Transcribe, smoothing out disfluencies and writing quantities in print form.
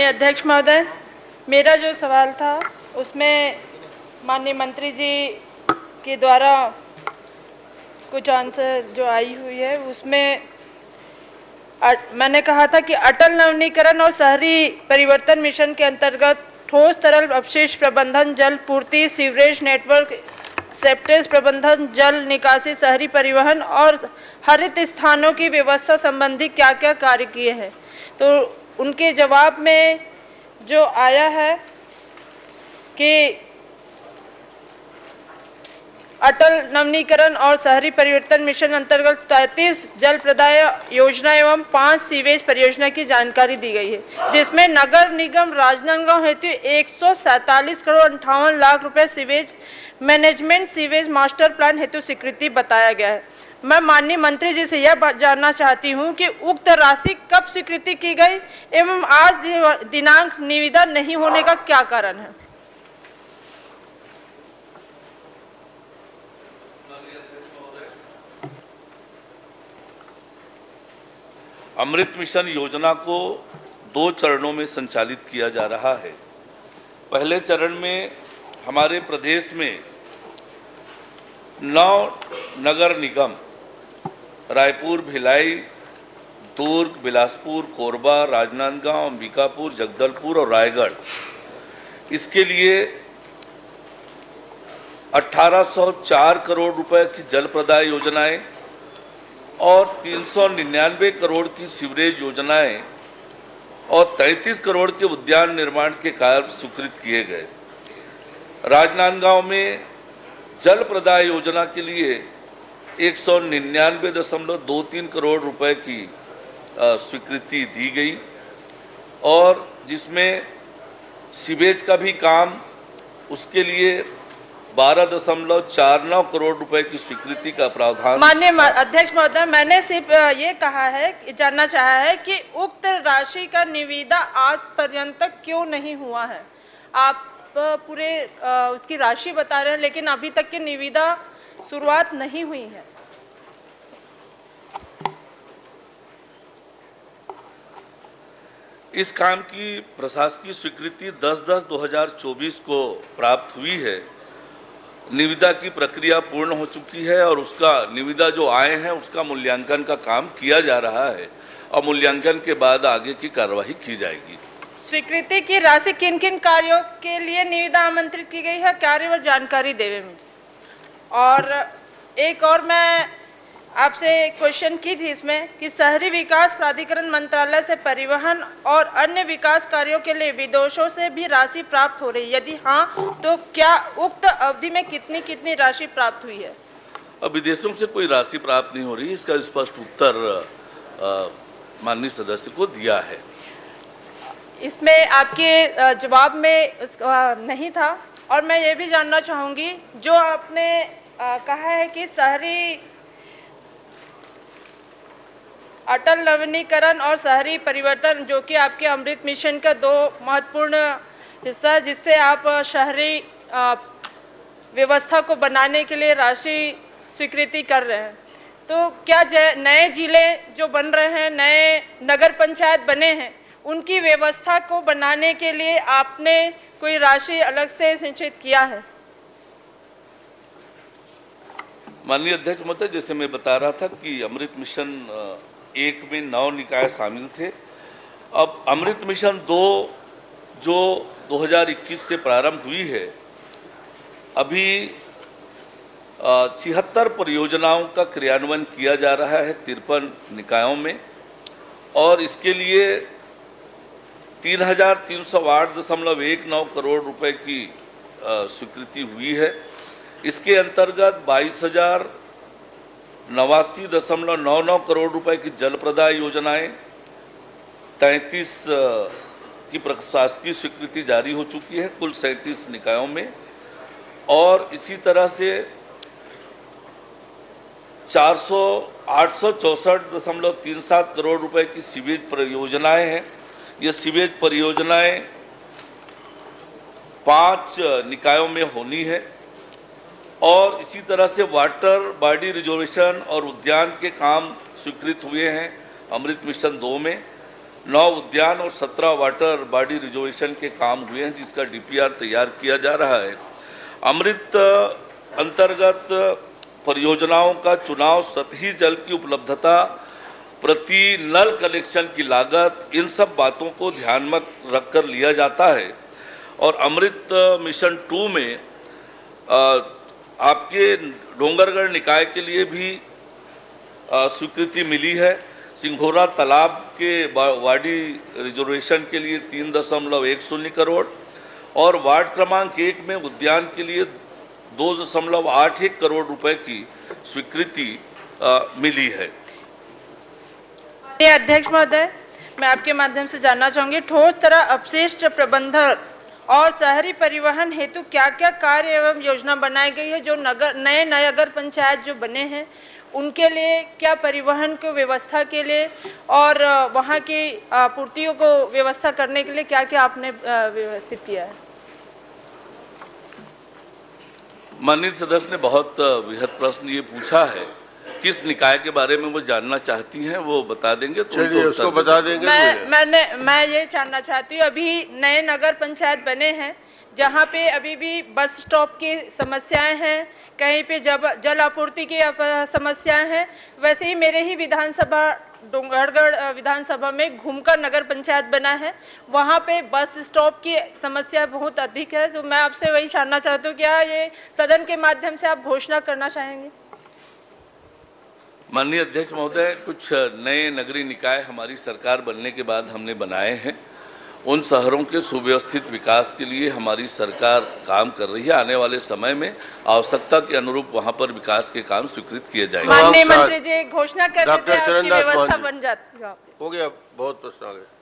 अध्यक्ष महोदय, मेरा जो सवाल था उसमें माननीय मंत्री जी के द्वारा कुछ आंसर जो आई हुई है उसमें मैंने कहा था कि अटल नवीनीकरण और शहरी परिवर्तन मिशन के अंतर्गत ठोस तरल अपशिष्ट प्रबंधन, जल पूर्ति, सीवरेज नेटवर्क, सेप्टेज प्रबंधन, जल निकासी, शहरी परिवहन और हरित स्थानों की व्यवस्था संबंधी क्या क्या कार्य किए हैं। तो उनके जवाब में जो आया है कि अटल नवीनीकरण और शहरी परिवर्तन मिशन अंतर्गत 33 जल प्रदाय योजना एवं 5 सीवेज परियोजना की जानकारी दी गई है, जिसमें नगर निगम राजनांदगांव हेतु 147 करोड़ 58 लाख रुपए sewage management sewage master plan हेतु स्वीकृति बताया गया है। मैं माननीय मंत्री जी से यह जानना चाहती हूं कि उक्त राशि कब स्वीकृति की गई एवं आज दिनांक निविदा नहीं होने का क्या कारण है। अमृत मिशन योजना को 2 चरणों में संचालित किया जा रहा है। पहले चरण में हमारे प्रदेश में 9 नगर निगम रायपुर, भिलाई, दुर्ग, बिलासपुर, कोरबा, राजनांदगांव, अंबिकापुर, जगदलपुर और रायगढ़, इसके लिए 1804 करोड़ रुपए की जल प्रदाय योजनाएं और 399 करोड़ की सीवरेज योजनाएं और 33 करोड़ के उद्यान निर्माण के कार्य स्वीकृत किए गए। राजनांदगांव में जल प्रदाय योजना के लिए 199.23 करोड़ रुपए की स्वीकृति दी गई और जिसमें सीवेज का भी काम, उसके लिए 12.49 करोड़ रुपए की स्वीकृति का प्रावधान। माननीय अध्यक्ष महोदय, मैंने सिर्फ ये कहा है, जानना चाहा है कि उक्त राशि का निविदा आज पर्यंत तक क्यों नहीं हुआ है। आप पूरे उसकी राशि बता रहे हैं लेकिन अभी तक की निविदा शुरुआत नहीं हुई है। इस काम की प्रशासकीय स्वीकृति 10/10/2024 को प्राप्त हुई है। निविदा की प्रक्रिया पूर्ण हो चुकी है और उसका निविदा जो आए हैं उसका मूल्यांकन का काम किया जा रहा है और मूल्यांकन के बाद आगे की कार्यवाही की जाएगी। स्वीकृति की राशि किन किन कार्यों के लिए निविदा आमंत्रित की गई है, कार्य व जानकारी देवे मुझे। और एक और मैं आपसे क्वेश्चन की थी इसमें कि शहरी विकास प्राधिकरण मंत्रालय से परिवहन और अन्य विकास कार्यों के लिए विदेशों से भी राशि प्राप्त हो रही है, यदि हाँ तो क्या उक्त अवधि में कितनी कितनी राशि प्राप्त हुई है। अब विदेशों से कोई राशि प्राप्त नहीं हो रही, इसका स्पष्ट उत्तर माननीय सदस्य को दिया है। इसमें आपके जवाब में नहीं था। और मैं ये भी जानना चाहूँगी, जो आपने कहा है कि शहरी अटल नवीनीकरण और शहरी परिवर्तन, जो कि आपके अमृत मिशन का 2 महत्वपूर्ण हिस्सा है, जिससे आप शहरी व्यवस्था को बनाने के लिए राशि स्वीकृति कर रहे हैं, तो क्या नए जिले जो बन रहे हैं, नए नगर पंचायत बने हैं, उनकी व्यवस्था को बनाने के लिए आपने कोई राशि अलग से संचित किया है। माननीय अध्यक्ष महोदय, जैसे मैं बता रहा था कि अमृत मिशन 1 में 9 निकाय शामिल थे। अब अमृत मिशन 2 जो 2021 से प्रारंभ हुई है, अभी 76 परियोजनाओं का क्रियान्वयन किया जा रहा है 53 निकायों में और इसके लिए 3308.19 करोड़ रुपए की स्वीकृति हुई है। इसके अंतर्गत 22,089.99 करोड़ रुपए की जल प्रदाय योजनाएं, 33 की प्रशासकीय स्वीकृति जारी हो चुकी है कुल 37 निकायों में और इसी तरह से 864.37 करोड़ रुपए की सीवेज परियोजनाएं हैं। ये सीवेज परियोजनाएं 5 निकायों में होनी है और इसी तरह से वाटर बॉडी रिजर्वेशन और उद्यान के काम स्वीकृत हुए हैं अमृत मिशन 2 में 9 उद्यान और 17 वाटर बॉडी रिजर्वेशन के काम हुए हैं, जिसका डीपीआर तैयार किया जा रहा है। अमृत अंतर्गत परियोजनाओं का चुनाव, सतही जल की उपलब्धता, प्रति नल कनेक्शन की लागत, इन सब बातों को ध्यान में रखकर लिया जाता है। और अमृत मिशन 2 में आपके डोंगरगढ़ निकाय के लिए भी स्वीकृति मिली है। सिंघोरा तालाब के वाडी रिजर्वेशन के लिए 3.10 करोड़ और वार्ड क्रमांक 1 में उद्यान के लिए 2.81 करोड़ रुपए की स्वीकृति मिली है। अध्यक्ष महोदय, मैं आपके माध्यम से जानना चाहूंगी, ठोस तरह अपशिष्ट प्रबंधन और शहरी परिवहन हेतु क्या क्या कार्य एवं योजना बनाई गई है? जो नए नगर पंचायत जो बने हैं उनके लिए क्या परिवहन को व्यवस्था के लिए और वहाँ की आपूर्तियों को व्यवस्था करने के लिए क्या क्या आपने व्यवस्थित किया है? माननीय सदस्य ने बहुत वृहद प्रश्न ये पूछा है। किस निकाय के बारे में वो जानना चाहती हैं वो बता देंगे तो चलिए उसको बता देंगे। मैं ये जानना चाहती हूँ, अभी नए नगर पंचायत बने हैं जहाँ पे अभी भी बस स्टॉप की समस्याएं हैं, कहीं पे जल आपूर्ति की समस्याएं हैं। वैसे ही मेरे ही विधानसभा डोंगरगढ़ विधानसभा में घूमकर नगर पंचायत बना है, वहाँ पे बस स्टॉप की समस्या बहुत अधिक है। तो मैं आपसे वही जानना चाहती हूँ, क्या ये सदन के माध्यम से आप घोषणा करना चाहेंगे? माननीय अध्यक्ष महोदय, कुछ नए नगरीय निकाय हमारी सरकार बनने के बाद हमने बनाए हैं। उन शहरों के सुव्यवस्थित विकास के लिए हमारी सरकार काम कर रही है। आने वाले समय में आवश्यकता के अनुरूप वहां पर विकास के काम स्वीकृत किए जाएंगे। माननीय मंत्री जी घोषणा कर देते हैं, आपकी व्यवस्था बन जाती है। हो गया, बहुत प्रश्न आ गए।